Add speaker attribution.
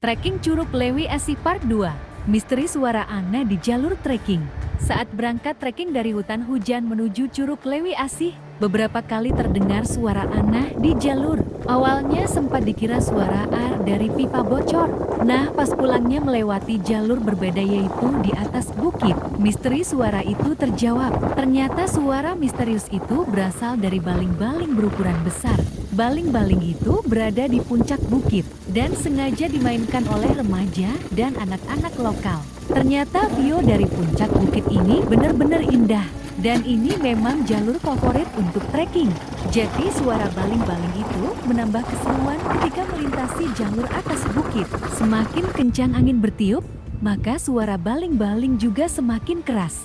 Speaker 1: Trekking Curug Lewi Asih Part 2, Misteri Suara Aneh di Jalur Trekking. Saat berangkat trekking dari hutan hujan menuju Curug Lewi Asih, beberapa kali terdengar suara aneh di jalur. Awalnya sempat dikira suara air dari pipa bocor. Nah, pas pulangnya melewati jalur berbeda yaitu di atas bukit, misteri suara itu terjawab. Ternyata suara misterius itu berasal dari baling-baling berukuran besar. Baling-baling itu berada di puncak bukit dan sengaja dimainkan oleh remaja dan anak-anak lokal. Ternyata view dari puncak bukit ini benar-benar indah dan ini memang jalur favorit untuk trekking. Jadi suara baling-baling itu menambah keseruan ketika melintasi jalur atas bukit. Semakin kencang angin bertiup, maka suara baling-baling juga semakin keras.